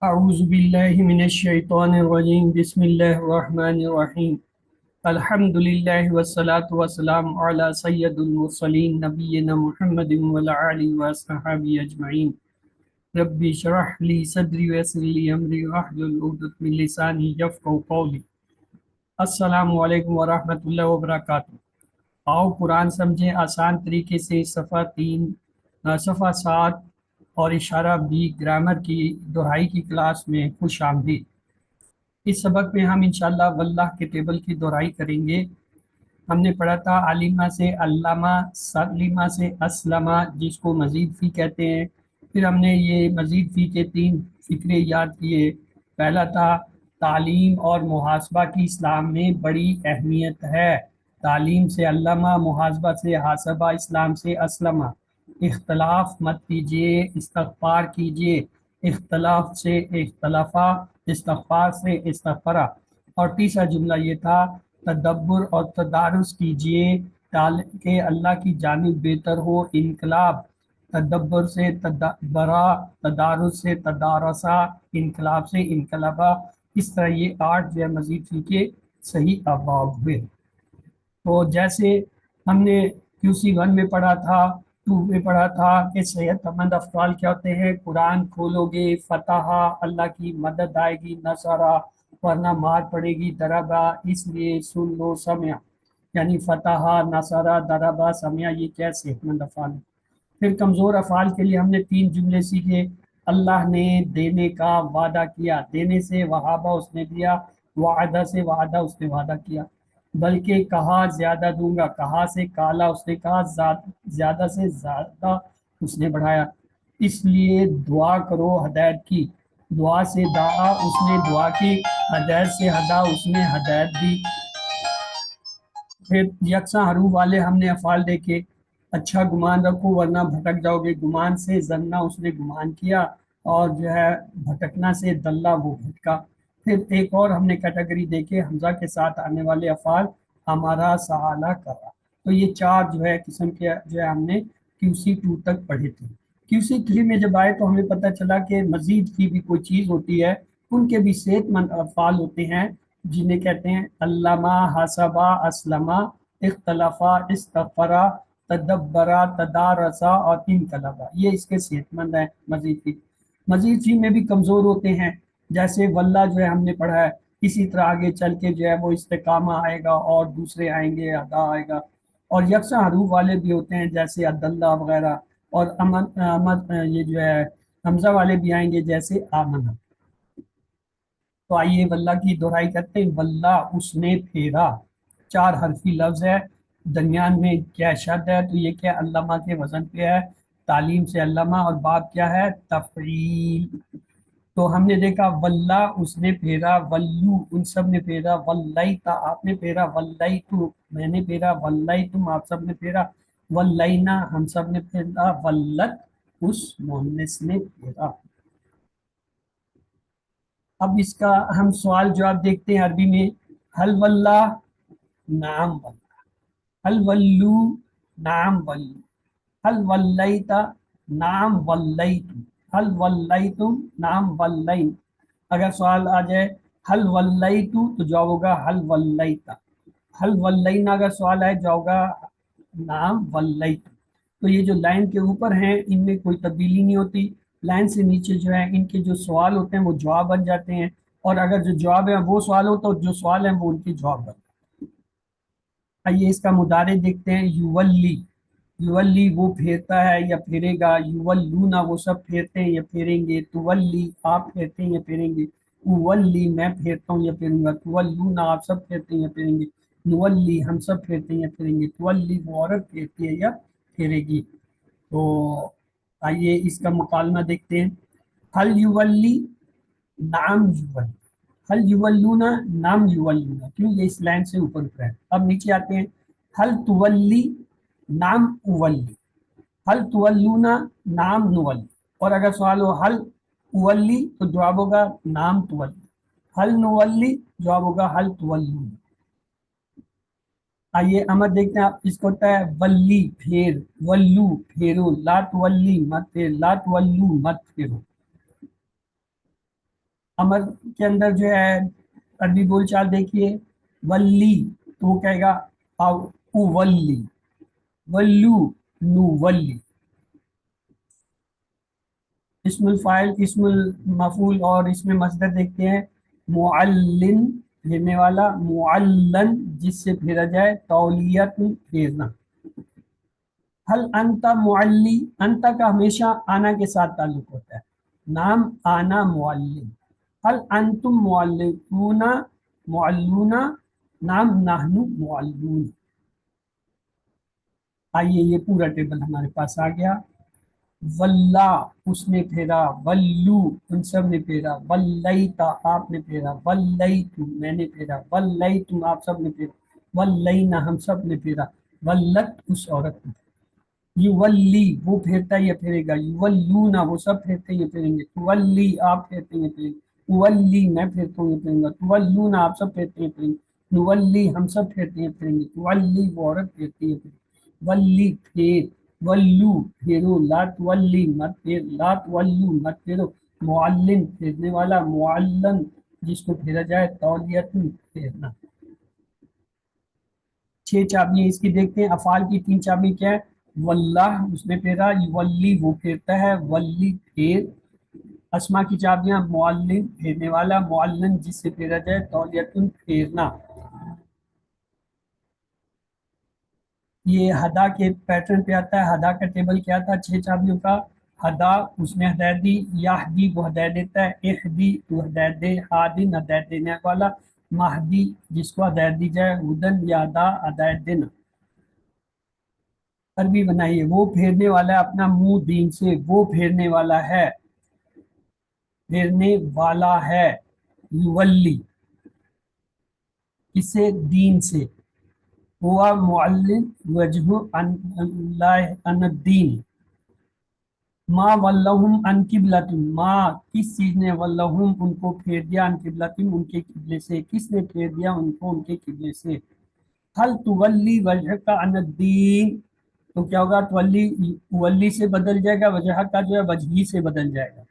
أعوذ بالله من الشيطان الرجيم بسم الله الرحمن الرحيم الحمد لله والصلاة والسلام على سيد المرسلين نبينا محمد وعلى آله وصحبه أجمعين ربي اشرح لي صدري ويسر لي أمري واحلل عقدة من لساني يفقهوا قولي السلام علیکم ورحمۃ اللہ وبرکاتہ۔ آؤ قرآن سمجھیں آسان طریقے سے، صفحہ 3 صفحہ 7 اور اشارہ بھی گرامر کی دہرائی کی کلاس میں خوش آمدید۔ اس سبق میں ہم انشاءاللہ واللہ کے ٹیبل کی دہرائی کریں گے۔ ہم نے پڑھا تھا علیمہ سے علامہ، سلیمہ سے اسلمہ، جس کو مزید فی کہتے ہیں۔ پھر ہم نے یہ مزید فی کے 3 فکرے یاد کیے۔ پہلا تھا تعلیم اور محاسبہ کی اسلام میں بڑی اہمیت ہے۔ تعلیم سے علامہ، محاسبہ سے حاسبہ، اسلام سے اسلمہ۔ اختلاف مت کیجیے، استغفار کیجیے۔ اختلاف سے اختلافہ، استغفار سے استغفرہ۔ اور تیسرا جملہ یہ تھا تدبر اور تدارس کیجیے کہ اللہ کی جانب بہتر ہو انقلاب۔ تدبر سے تدبرا، تدارس سے تدارسا، انقلاب سے انقلابا۔ اس طرح یہ 8 جو ہے مزید فی کے صحیح ابواب ہوئے۔ تو جیسے ہم نے QC1 میں پڑھا تھا، 2 میں پڑھا تھا کہ صحت مند افعال کیا ہوتے ہیں۔ قرآن کھولو گے، فتح، اللہ کی مدد آئے گی، نصرہ، ورنہ مار پڑے گی، دربا، اس لیے سن لو، سمع، یعنی فتح، نصرہ، دربا، سمع، یہ کیا صحت مند افعال ہیں۔ پھر کمزور افعال کے لیے ہم نے 3 جملے سیکھے۔ اللہ نے دینے کا وعدہ کیا، دینے سے وہابہ اس نے دیا، وعدہ سے وعدہ اس نے وعدہ کیا۔ بلکہ کہا زیادہ دوں گا، کہا سے کالا اس نے کہا، زیادہ سے زیادہ اس نے بڑھایا۔ اس لیے دعا کرو ہدایت کی، دعا سے دعا اس نے دعا کی، ہدایت سے ہدا اس نے ہدایت دی۔ پھر یکساں حروف والے ہم نے افعال دیکھے۔ اچھا گمان رکھو ورنہ بھٹک جاؤ گے، گمان سے زنہ اس نے گمان کیا، اور جو ہے بھٹکنا سے دلہ وہ بھٹکا۔ پھر ایک اور ہم نے کیٹیگری دیکھے حمزہ کے ساتھ آنے والے افعال، ہمارا سہالہ کرا۔ تو یہ 4 جو ہے قسم کے جو ہے ہم نے QC2 تک پڑھے تھے۔ QC3 میں جب آئے تو ہمیں پتہ چلا کہ مزید کی بھی کوئی چیز ہوتی ہے، ان کے بھی صحت مند افعال ہوتے ہیں، جنہیں کہتے ہیں علامہ، حسبہ، اسلمہ، اختلافہ، استغفرہ، تدبرہ، تدارسہ اور انقلبہ۔ یہ اس کے صحت مند ہیں مزید فی۔ مزید فی میں بھی کمزور ہوتے ہیں، جیسے واللہ جو ہے ہم نے پڑھا ہے۔ اسی طرح آگے چل کے جو ہے وہ استقامہ آئے گا اور دوسرے آئیں گے، ادا آئے گا۔ اور یکساں حروف والے بھی ہوتے ہیں جیسے عداللہ وغیرہ، اور یہ جو ہے حمزہ والے بھی آئیں گے جیسے آمنہ۔ تو آئیے واللہ کی دہرائی کرتے ہیں۔ واللہ اس نے پھیرا، 4 حرفی لفظ ہے، درمیان میں کیا شد ہے، تو یہ کیا علامہ کے وزن پہ ہے، تعلیم سے علامہ، اور باب کیا ہے تفعیل۔ تو ہم نے دیکھا واللہ اس نے پھیرا، ولو ان سب نے پھیرا، ولیتا آپ نے پھیرا، ولیتو میں نے پھیرا، ولیتم آپ سب نے پھیرا، ولینا ہم سب نے پھیرا، ولت اس مؤنث نے پھیرا۔ اب اس کا ہم سوال جواب دیکھتے ہیں عربی میں۔ حل واللہ، نعم واللہ۔ حل ولو، نعم ولو۔ حل ولیتا، نعم ولیتم۔ حل ولیتم، نعم ولین۔ اگر سوال آ جائے حل ولیتو تو جواب ہوگا حل ولیتا۔ حل ولینا اگر سوال آئے جواب ہوگا نعم ولیتم۔ تو یہ جو لائن کے اوپر ہیں ان میں کوئی تبدیلی نہیں ہوتی، لائن سے نیچے جو ہے ان کے جو سوال ہوتے ہیں وہ جواب بن جاتے ہیں، اور اگر جو جواب ہے وہ سوال ہو تو جو سوال ہیں وہ ان کے جواب بن جاتے ہیں۔ آئیے اس کا مضارع دیکھتے ہیں۔ یولی، یولی وہ پھیرتا ہے یا پھیرے گا، یولونا وہ سب پھیرتے ہیں یا پھیریں گے، تولی آپ پھیرتے ہیں یا پھیریں گے، اولی میں پھیرتا ہوں یا پھیروں گا، تولونا آپ سب پھیرتے ہیں یا پھیریں گے، نولی ہم سب پھیرتے ہیں یا پھیریں گے، تولی وہ عورت پھیرتی ہے یا پھیرے گی۔ تو آئیے اس کا مکالمہ دیکھتے ہیں۔ حل یولی، نعم یولی۔ حل یولونا، نعم یولونا، کیوں یہ اس لائن سے اوپر ہے۔ اب نیچے آتے ہیں۔ حل تولی، نعم اولی۔ حل تولونا، نعم نولی۔ اور اگر سوال ہو حل اولی تو جواب ہوگا نعم تولی، حل نولی جواب ہوگا حل تولون۔ آئیے امر دیکھتے ہیں۔ آپ اس کو ہوتا ہے ولی پھیر، ولو پھیرو، لا تولی مت پھیر، لا تولو مت پھیرو۔ امر کے اندر جو ہے عربی بول چال دیکھیے، ولی تو وہ کہے گا اولی، ولو نو ولی۔ اسم الفاعل، اسم المفعول اور اسم مصدر دیکھتے ہیں، معلن پھیرنے والا، معلن جس سے پھیرا جائے، تولیت پھیرنا۔ حل انت معلی، انت کا ہمیشہ آنا کے ساتھ تعلق ہوتا ہے، نام آنا معلم۔ حل انتم معلمون، معلون نام نحن معلمون۔ آئیے یہ پورا ٹیبل ہمارے پاس آ گیا۔ واللہ اس نے پھیرا، ولو ان سب نے پھیرا، ولیتا آپ نے پھیرا، ولیتو میں نے پھیرا، ولیتم آپ سب نے پھیرا، ولینا ہم سب نے پھیرا، ولت اس عورت نے۔ یولی وہ پھیرتا ہے یہ پھیرے گا، یولونا وہ سب پھیرتے ہیں یہ پھیریں گے، تولی آپ پھیرتے ہیں یہ پھیریں گے، تولی میں پھیرتا ہوں یہ پھیروں گا، تولونا آپ سب پھیرتے ہیں یہ پھیریں گے، نولی ہم سب پھیرتے ہیں یہ پھیریں گے، تولی وہ عورت پھیرتی ہے یہ پھیریں گے، ولی پھیر، ولو پھیرو، لا تولی مت پھیر، لا تولو مت پھیرو، معلن پھیرنے والا، معلن جس کو پھیرا جائے، تولیت پھیرنا۔ 6 چابیاں اس کی دیکھتے ہیں۔ افعال کی 3 چابی کیا ہے؟ واللہ اس نے پھیرا، ولی وہ پھیرتا ہے، ولی پھیر۔ اسما کی چابیاں، معلن پھیرنے والا، معلن جس سے پھیرا جائے، تولیتن پھیرنا۔ یہ ہدا کے پیٹرن پہ آتا ہے۔ ہدا کا ٹیبل کیا تھا 6 چابیوں کا؟ ہدا اس نے ہدایت دی، یہدی وہ ہدایت دیتا ہے، اہدی وہ ہدایت دے، ہادن ہدایت دینے والا، مہدی جس کو ہدایت دی جائے، ہدن یادا ہدایت دینا۔ عربی بنائیے، وہ پھیرنے والا ہے اپنا منہ دین سے، وہ پھیرنے والا ہے، پھیرنے والا ہے، یولی کس سے؟ دین سے۔ ہوا معلن وجہ اللہ ان الدین۔ ما ولہم ان قبلۃ، ما کس چیز نے، ولہم ان کو پھیر دیا، ان قبلۃ ان کے قبلے سے، کس نے پھیر دیا ان کو ان کے قبلے سے۔ حل تولی وجہک عن الدین، تو کیا ہوگا؟ تولی سے بدل جائے گا، وجہ کا جو ہے وجہی سے بدل جائے گا۔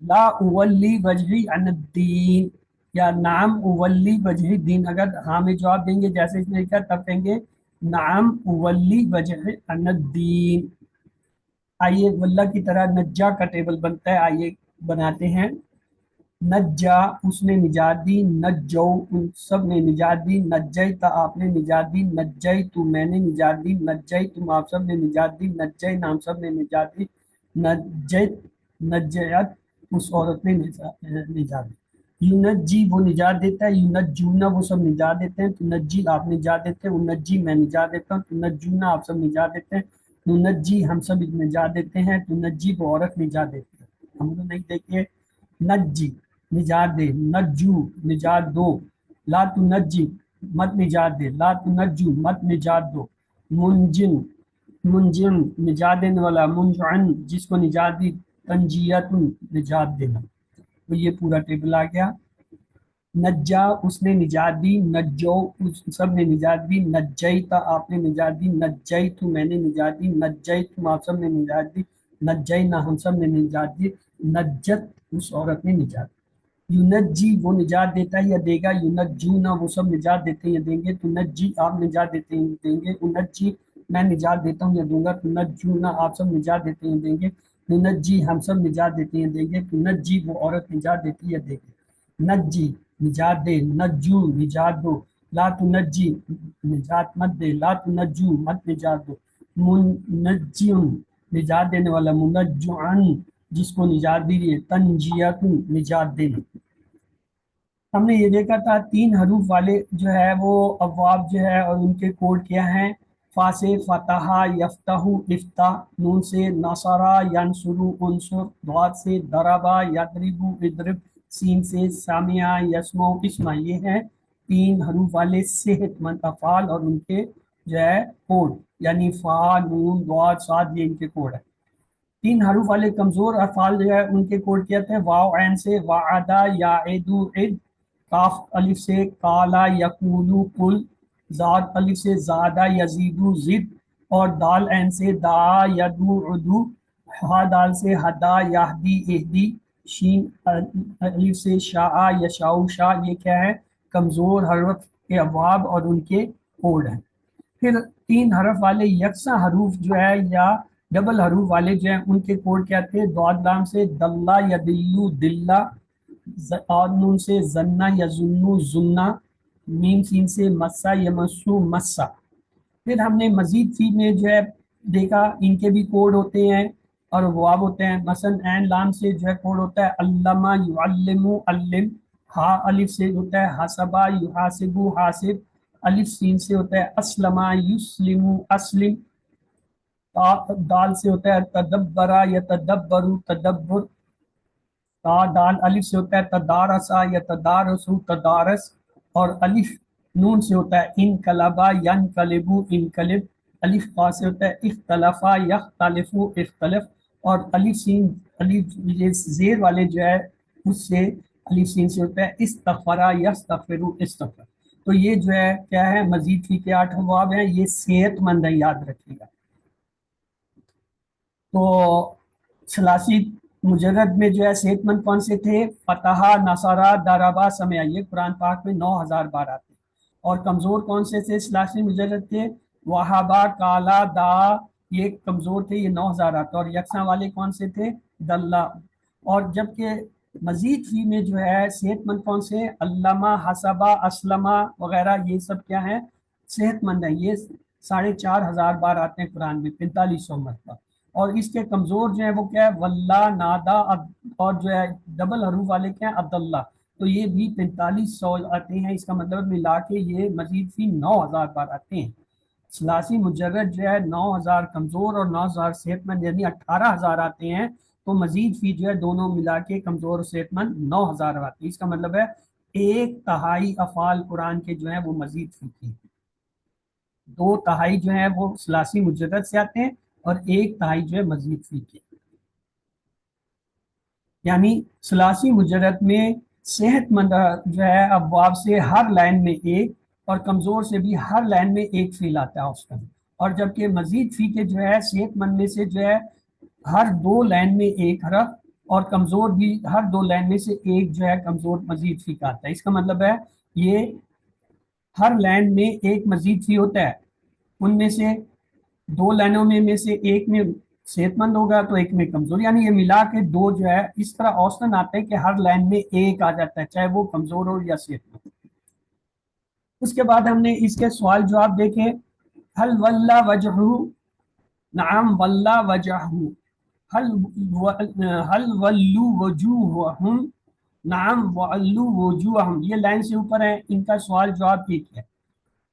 لا اولی وجہی عن الدین، یا نعم اولی وجہ دین، اگر ہاں میں جواب دیں گے جیسے اس نے لکھا تب کہیں گے نعم اولی وجہ عن الدین۔ آئیے واللہ کی طرح نجا کا ٹیبل بنتا ہے، آئیے بناتے ہیں۔ نجا اس نے نجات دی، نجو ان سب نے نجات دی، نجیتا آپ نے نجات دی، نجیتو میں نے نجات دی، نجیتم آپ سب نے نجات دی، نجینا ہم سب نے نجات دی، نجیت نجیت اس عورت نے نجات دی۔ یونجی وہ نجات دیتا ہے، یونجونا وہ سب نجات دیتے ہیں، تنجی آپ نجات دیتے ہیں، انجی میں نجات دیتا ہوں، تنجونا آپ سب نجات دیتے ہیں، ننجی ہم سب نجات دیتے ہیں، تنجی وہ عورت نجات دیتی ہے۔ ہم لوگ نہیں دیکھیے، نجی نجات دے، نجو نجات دو، لا تنجی مت نجات دے، لا تنجو مت نجات دو، منجن منجن نجات دینے والا، منجعن جس کو نجات دی، تنجیت نجات دینا۔ تو یہ پورا ٹیبل آ گیا۔ نجا اس نے نجات دی، نجو اس سب نے نجات دی، نجیتا آپ نے نجات دی، نجیتو میں نے نجات دی، نجیتم آپ سب نے نجات دی، نجینا ہم سب نے نجات دی، نجت اس عورت نے نجات دی۔ یونجی وہ نجات دیتا ہے یا دے گا، یونجونا وہ سب نجات دیتے ہیں یا دیں گے، تنجی آپ نجات دیتے ہیں یا دیں گے، انجی میں نجات دیتا ہوں یا دوں گا، تنجونا آپ سب نجات دیتے ہیں یا دیں گے، ننجی ہم سب نجات دیتے ہیں یا دیں گے، تنجی وہ عورت نجات دیتی ہے یا دے گی۔ نجی نجات دے، نجو نجات دو، لا تنجی نجات مت دے، لا تنجو مت نجات دو، منجن نجات دینے والا، منجعن جس کو نجات دی ہے، تنجیت نجات دینا۔ ہم نے یہ دیکھا تھا 3 حروف والے جو ہے وہ ابواب جو ہے اور ان کے کوڈ کیا ہیں۔ فا سے فتح یفتح افتح، نون سے نصرا ینصرو انصر، ضاد سے ضربا یضرب اضرب، سین سے سامع یسمع اسمع۔ یہ ہیں 3 حروف والے صحت مند افعال اور ان کے جو ہے کوڈ، یعنی فا نون ضاد صاد، یہ ان کے کوڈ ہے۔ 3 حروف والے کمزور افعال جو ہے ان کے کوڈ کیا تھے؟ واو عین سے وعدہ یعدو عد، کاف الف سے کالا یقولو قل، زاد الف سے زادہ یزیدو زد، اور دال عین سے دعا یدعو عدو، ہا دال سے ہدا یہدی اہدی، شین الف سے شاء یا شاؤ شاء، یہ کیا ہے؟ کمزور حرف کے ابواب اور ان کے کوڈ ہیں۔ پھر 3 حرف والے یکساں حروف جو ہے یا ڈبل حروف والے جو ہیں ان کے کوڈ کیا تھے؟ ضاد لام سے دلہ یا دلو دلہ، اور نون سے زنا یا زنو زنا، میم سین سے مسا یا مسو مسا۔ پھر ہم نے مزید فی میں جو ہے دیکھا ان کے بھی کوڈ ہوتے ہیں اور واب ہوتے ہیں۔ مثلا عین لام سے جو ہے کوڈ ہوتا ہے علامہ یعلم علم، ہا الف سے ہوتا ہے حسبا یحاسب حاسب، الف سین سے ہوتا ہے اسلم یسلم اسلم، دال سے ہوتا ہے تدبرا یا تدبر تدبر، تا دال الف سے ہوتا ہے تدارسا یا تدارس تدارس، اور الف نون سے ہوتا ہے انقلبا ینقلبو انقلب، الف قا سے ہوتا ہے اختلفا یختلف اختلف، اور الف سین الف یہ زیر والے جو ہے اس سے الف سین سے ہوتا ہے استغفرا یستغفر استغفر۔ تو یہ جو ہے کیا ہے؟ مزید فی کے 8 ابواب ہیں، یہ صحت مند ہے، یاد رکھیے گا۔ تو ثلاثی مجرد میں جو ہے صحت مند کون سے تھے؟ فتح، نصرہ، دربا، سمع، یہ قرآن پاک میں 9000 بار آتے ہیں۔ اور کمزور کون سے تھے ثلاثی مجرد تھے؟ وہابا، کالا، دا، یہ کمزور تھے، یہ 9000 آتے، اور یکساں والے کون سے تھے؟ دلہ۔ اور جبکہ مزید فی میں جو ہے صحت مند کون سے؟ علامہ، حسبہ، اسلمہ وغیرہ، یہ سب کیا ہیں؟ صحت مند ہیں، یہ 4500 بار آتے ہیں قرآن میں، 4500 مرتبہ۔ اور اس کے کمزور جو ہے وہ کیا ہے؟ واللہ، نادا، اور جو ہے ڈبل حروف والے کیا ہیں؟ عبداللہ، تو یہ بھی 4500 آتے ہیں۔ اس کا مطلب ملا کے یہ مزید فی 9000 بار آتے ہیں۔ ثلاثی مجرد جو ہے 9000 کمزور اور 9000 صحت مند، یعنی 18000 آتے ہیں۔ تو مزید فی جو ہے دونوں ملا کے کمزور اور صحت مند 9000 آتے ہیں۔ اس کا مطلب ہے 1/3 افعال قرآن کے جو ہیں وہ مزید فی کی، 2/3 جو ہیں وہ ثلاثی مجرد سے آتے ہیں، اور 1/3 جو ہے مزید فی کے۔ یعنی ثلاثی مجرد میں صحت مند جو ہے ابواب سے ہر لائن میں ایک، اور کمزور سے بھی ہر لائن میں ایک فعل آتا ہے اس کا، اور جبکہ مزید فی کے جو ہے صحت مند میں سے جو ہے ہر 2 لائن میں ایک حرف، اور کمزور بھی ہر 2 لائن میں سے ایک جو ہے کمزور مزید فی کا آتا ہے۔ اس کا مطلب ہے یہ ہر لائن میں ایک مزید فی ہوتا ہے، ان میں سے 2 لائنوں میں سے ایک میں صحت مند ہوگا تو ایک میں کمزور، یعنی یہ ملا کے 2 جو ہے اس طرح اوسطن آتے ہیں کہ ہر لائن میں ایک آ جاتا ہے، چاہے وہ کمزور ہو یا صحت مند۔ اس کے بعد ہم نے اس کے سوال جواب دیکھے۔ حل ولہ وجہ، نعم ولہ وجہ، حل ولو وجوہہم، نعم ولو وجوہہم، یہ لائن سے اوپر ہے، ان کا سوال جواب ایک ہے۔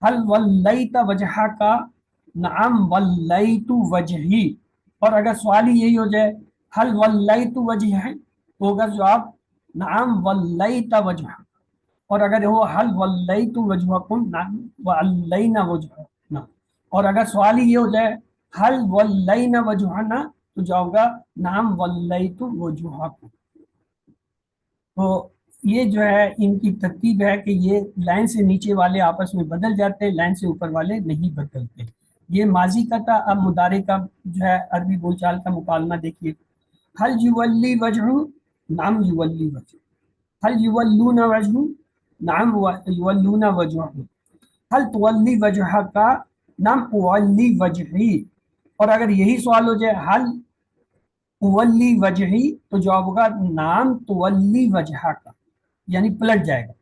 حل ولیت وجہ کا، نعم ولیت وجہی، اور اگر سوال ہی یہی ہو جائے حل ولیت وجہ، تو ہوگا جواب نعم ولیت وجہ، اور اگر وہ حل ولیت وجہکم، نعم ولینا وجہنا، اور اگر سوال ہی یہ ہو جائے حل ولینا وجہنا، تو جواب ہوگا نعم ولیت وجہکم۔ تو یہ جو ہے ان کی ترتیب ہے کہ یہ لائن سے نیچے والے آپس میں بدل جاتے ہیں، لائن سے اوپر والے نہیں بدلتے۔ یہ ماضی کا تھا، اب مضارع کا جو ہے عربی بول چال کا مکالمہ دیکھیے۔ حل یولی وجہ، نعم یولی وجہ، حل یولون وجہ، نعم یولون وجہ، حل تولی وجہ کا، نعم اولی وجہی، اور اگر یہی سوال ہو جائے حل اولی وجہی، تو جواب ہوگا نعم تولی وجہ کا، یعنی پلٹ جائے گا۔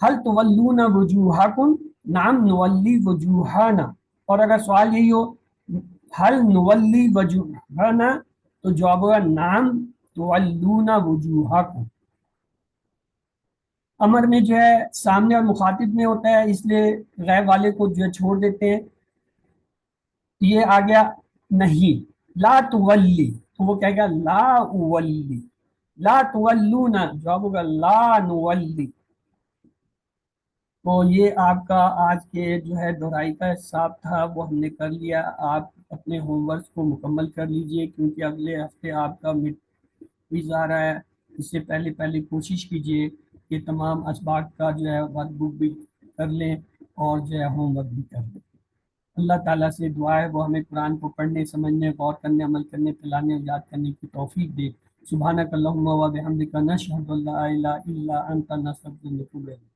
حل تولون وجوہکم، نعم نولی وجوہنا، اور اگر سوال یہی ہو حل نولی وجوہنا، تو جواب ہوگا نعم تولون وجوہکم۔ امر میں جو ہے سامنے اور مخاطب میں ہوتا ہے، اس لیے غیب والے کو جو ہے چھوڑ دیتے ہیں۔ یہ آ گیا نہیں، لا تولی، تو وہ کہے گا لا اولی، لا تولون، جواب ہوگا لا نولی۔ تو یہ آپ کا آج کے جو ہے دہرائی کا حساب تھا، وہ ہم نے کر لیا۔ آپ اپنے ہوم ورک کو مکمل کر لیجئے، کیونکہ اگلے ہفتے آپ کا مڈ کوئز آ رہا ہے۔ اس سے پہلے کوشش کیجئے کہ تمام اسباق کا جو ہے ورک بک بھی کر لیں اور جو ہے ہوم ورک بھی کر لیں۔ اللہ تعالیٰ سے دعا ہے وہ ہمیں قرآن کو پڑھنے، سمجھنے، غور کرنے، عمل کرنے، پھیلانے اور یاد کرنے کی توفیق دے۔ سبحانک اللہم و بحمدک نشہد ان لا الہ الا انت نستغفرک و نتوب الیک.